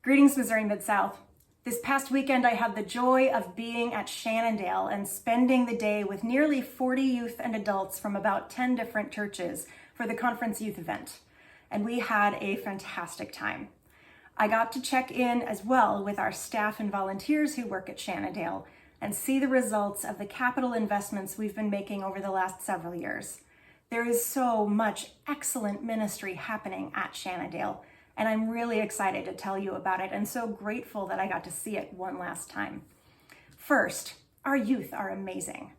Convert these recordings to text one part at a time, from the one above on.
Greetings, Missouri Mid-South. This past weekend, I had the joy of being at Shannondale and spending the day with nearly 40 youth and adults from about 10 different churches for the conference youth event. And we had a fantastic time. I got to check in as well with our staff and volunteers who work at Shannondale and see the results of the capital investments we've been making over the last several years. There is so much excellent ministry happening at Shannondale, and I'm really excited to tell you about it and so grateful that I got to see it one last time. First, our youth are amazing.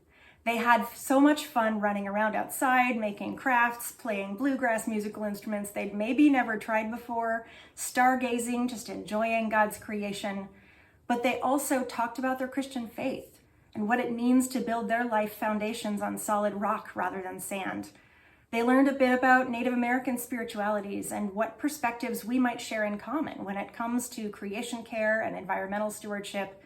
They had so much fun running around outside, making crafts, playing bluegrass musical instruments they'd maybe never tried before, stargazing, just enjoying God's creation. But they also talked about their Christian faith and what it means to build their life foundations on solid rock rather than sand. They learned a bit about Native American spiritualities and what perspectives we might share in common when it comes to creation care and environmental stewardship.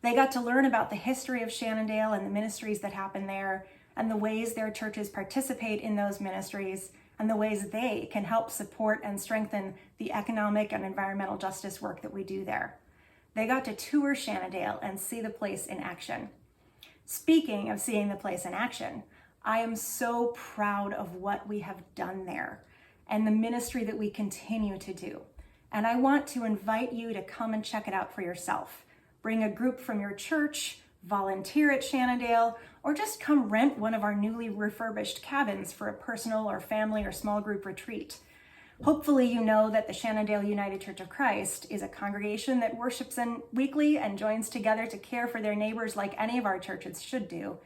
They got to learn about the history of Shannondale and the ministries that happen there, and the ways their churches participate in those ministries, and the ways they can help support and strengthen the economic and environmental justice work that we do there. They got to tour Shannondale and see the place in action. Speaking of seeing the place in action, I am so proud of what we have done there and the ministry that we continue to do. And I want to invite you to come and check it out for yourself. Bring a group from your church, volunteer at Shannondale, or just come rent one of our newly refurbished cabins for a personal or family or small group retreat. Hopefully you know that the Shannondale United Church of Christ is a congregation that worships weekly and joins together to care for their neighbors like any of our churches should do.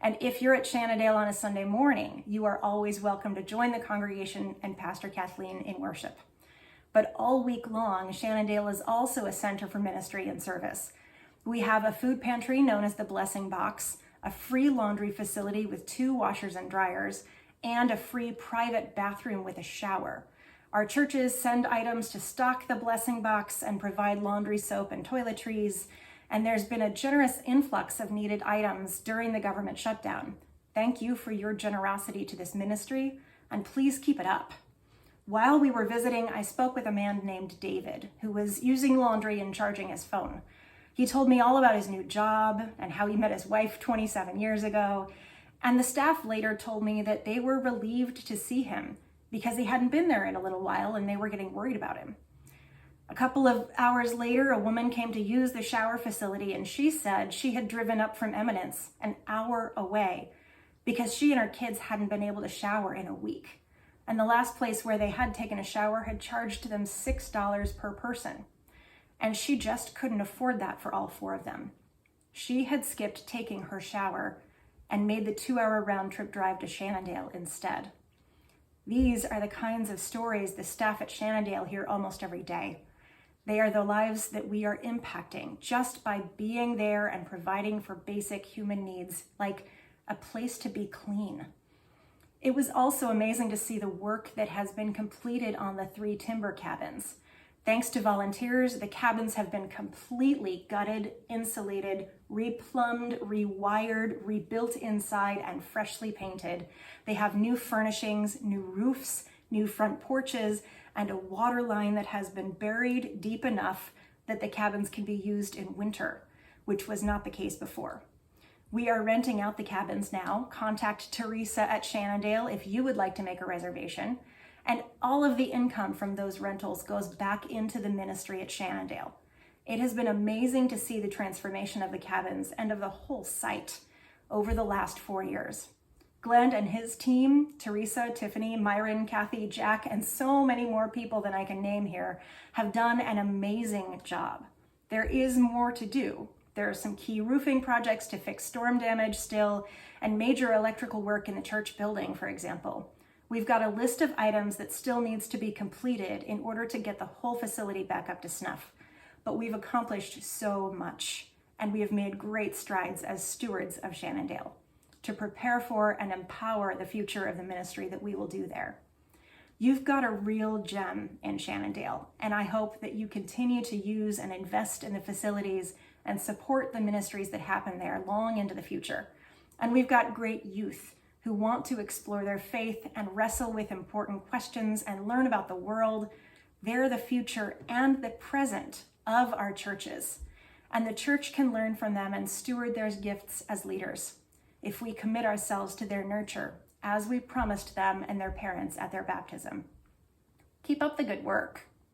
And if you're at Shannondale on a Sunday morning, you are always welcome to join the congregation and Pastor Kathleen in worship. But all week long, Shannondale is also a center for ministry and service. We have a food pantry known as the Blessing Box, a free laundry facility with 2 washers and dryers, and a free private bathroom with a shower. Our churches send items to stock the Blessing Box and provide laundry soap and toiletries, and there's been a generous influx of needed items during the government shutdown. Thank you for your generosity to this ministry, and please keep it up. While we were visiting, I spoke with a man named David, who was using laundry and charging his phone. He told me all about his new job and how he met his wife 27 years ago, and the staff later told me that they were relieved to see him because he hadn't been there in a little while and they were getting worried about him. A couple of hours later, a woman came to use the shower facility, and she said she had driven up from Eminence an hour away because she and her kids hadn't been able to shower in a week. And the last place where they had taken a shower had charged them $6 per person. And she just couldn't afford that for all 4 of them. She had skipped taking her shower and made the 2-hour round-trip drive to Shannondale instead. These are the kinds of stories the staff at Shannondale hear almost every day. They are the lives that we are impacting just by being there and providing for basic human needs, like a place to be clean. It was also amazing to see the work that has been completed on the 3 timber cabins. Thanks to volunteers, the cabins have been completely gutted, insulated, replumbed, rewired, rebuilt inside, and freshly painted. They have new furnishings, new roofs, new front porches, and a water line that has been buried deep enough that the cabins can be used in winter, which was not the case before. We are renting out the cabins now. Contact Teresa at Shannondale if you would like to make a reservation. And all of the income from those rentals goes back into the ministry at Shannondale. It has been amazing to see the transformation of the cabins and of the whole site over the last 4 years. Glenn and his team, Teresa, Tiffany, Myron, Kathy, Jack, and so many more people than I can name here, have done an amazing job. There is more to do. There are some key roofing projects to fix storm damage still, and major electrical work in the church building, for example. We've got a list of items that still needs to be completed in order to get the whole facility back up to snuff. But we've accomplished so much, and we have made great strides as stewards of Shannondale to prepare for and empower the future of the ministry that we will do there. You've got a real gem in Shannondale, and I hope that you continue to use and invest in the facilities and support the ministries that happen there long into the future. And we've got great youth who want to explore their faith and wrestle with important questions and learn about the world. They're the future and the present of our churches, and the church can learn from them and steward their gifts as leaders if we commit ourselves to their nurture, as we promised them and their parents at their baptism. Keep up the good work.